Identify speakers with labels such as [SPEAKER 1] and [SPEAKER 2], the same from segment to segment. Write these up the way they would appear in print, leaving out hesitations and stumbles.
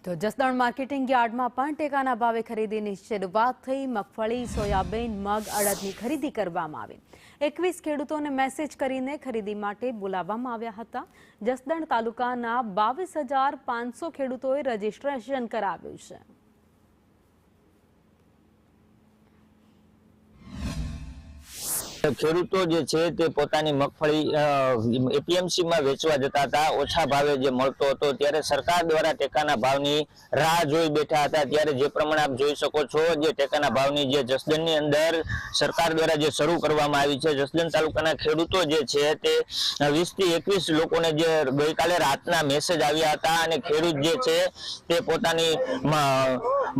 [SPEAKER 1] તો જસદણ માર્કેટિંગ યાર્ડમાં પણ ટેકાના ભાવે ખરીદીની શરૂઆત થઈ। મગફળી, સોયાબીન, મગ, અડદની ખરીદી કરવામાં આવી। 21 ખેડૂતોને મેસેજ કરીને ખરીદી માટે બોલાવવામાં આવ્યા હતા। જસદણ તાલુકાના 22,500 ખેડૂતોએ રજીસ્ટ્રેશન કરાવ્યું છે।
[SPEAKER 2] ખેડૂતો જે છે તે પોતાની મગફળી એપીએમસી માં વેચવા જતા હતા। ઓછા ભાવે જે મળતો હતો ત્યારે સરકાર દ્વારા ટેકાના ભાવની રાહ જોઈ બેઠા હતા। ત્યારે જે પ્રમાણે આપ જોઈ શકો છો, જે ટેકાના ભાવની જે જસદણની અંદર સરકાર દ્વારા જે શરૂ કરવામાં આવી છે, જસદણ તાલુકાના ખેડૂતો જે છે તે 20 થી 21 લોકોને જે ગઈકાલે રાતના મેસેજ આવ્યા હતા અને ખેડૂત જે છે તે પોતાની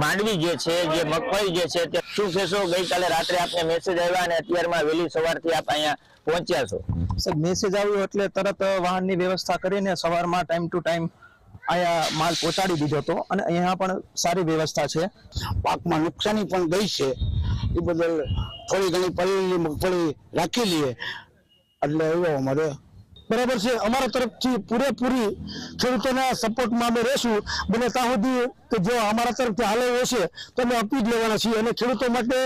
[SPEAKER 2] માંડવી જે છે, જે મગફળી જે છે તે શું કહેશો? ગઈકાલે રાત્રે આપને મેસેજ આવ્યા અને અત્યારમાં વહેલી સવારથી આપ અહીંયા પહોંચ્યા છો?
[SPEAKER 3] સર, મેસેજ આવ્યો એટલે તરત વાહનની વ્યવસ્થા કરીને સવારમાં ટાઈમ ટુ ટાઈમ અહીંયા માલ પહોંચાડી દીધો હતો અને અહીંયા પણ સારી વ્યવસ્થા છે।
[SPEAKER 4] પાકમાં નુકસાની પણ ગઈ છે, એ બદલ થોડી ઘણી પલળી મગફળી રાખી લઈએ એટલે એવો અમારે બરાબર છે। અમારા તરફથી પૂરેપૂરી ખેડૂતોના સપોર્ટમાં અમે રહેશું બને ત્યાં સુધી કે જો અમારા તરફથી હાલે હશે તો અમે આપી જ લેવાના છીએ અને ખેડૂતો માટે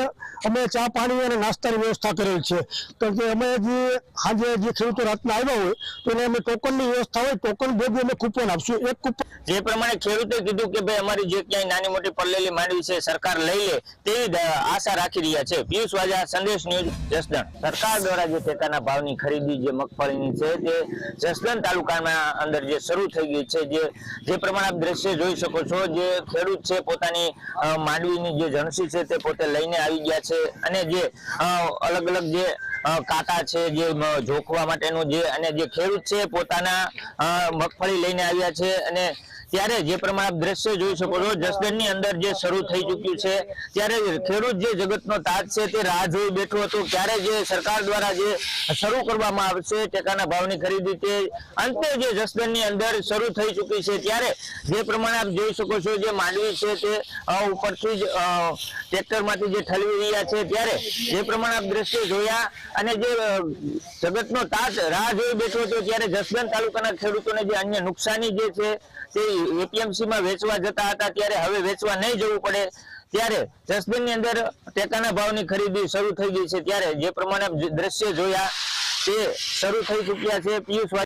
[SPEAKER 4] અમે ચા પાણી અને નાસ્તાની વ્યવસ્થા કરેલ છે। તો કે અમે જે આજે જે ખેડૂતો રાતના આવ્યા હોય તો એને અમે ટોકનની વ્યવસ્થા હોય, ટોકન ભેગી અમે કૂપન આપશું। એક કૂપન
[SPEAKER 2] જે પ્રમાણે ખેડૂતે કીધું કે ભાઈ અમારી જે ક્યાંય નાની મોટી પડલેલી માંડવી છે સરકાર લઈ લે તેવી આશા રાખી રહ્યા છે। પિયુષ વાજા, સંદેશ ન્યૂઝ, જસદણ। સરકાર દ્વારા જે ટેકાના ભાવની ખરીદી જે મગફળીની છે તે જસદણ તાલુકાના અંદર જે શરૂ થઈ ગઈ છે। જે પ્રમાણે આપ દ્રશ્ય જોઈ શકો છો, જે ખેડૂત છે પોતાની માંડવીની જે જણસી છે તે પોતે લઈને આવી ગયા છે અને જે અલગ અલગ જે કાંટા છે જે જોખવા માટેનું જે અને જે ખેડૂત છે પોતાના મગફળી લઈને આવ્યા છે અને ત્યારે જે પ્રમાણે આપ દ્રશ્ય જોઈ શકો છો, જસદણની અંદર જે શરૂ થઈ ચૂક્યું છે ત્યારે ખેડૂત જે જગતનો તાજ છે તે રાહ જોઈ બેઠો હતો ક્યારે જે સરકાર દ્વારા જે શરૂ કરવામાં આવશે ટેકાના ભાવની ખરીદી, તે અંતે જે જસદણની અંદર શરૂ થઈ ચૂકી છે। ત્યારે જે પ્રમાણે આપ જોઈ શકો છો, જે માંડવી છે તે ઉપરથી જ ટ્રેક્ટરમાંથી જે ઠલવી રહ્યા છે ત્યારે જે પ્રમાણે આપ દ્રશ્ય જોયા અને જે જગતનો તાજ રાહ જોઈ બેઠો હતો ત્યારે જસદણ તાલુકાના ખેડૂતોને જે અન્ય નુકસાની જે છે તે એપીએમસી માં વેચવા જતા હતા ત્યારે હવે વેચવા નહીં જવું પડે। ત્યારે જસદણની અંદર ટેકાના ભાવની ખરીદી શરૂ થઈ ગઈ છે। ત્યારે જે પ્રમાણે દ્રશ્ય જોયા તે શરૂ થઈ ચૂક્યા છે। પિયુષ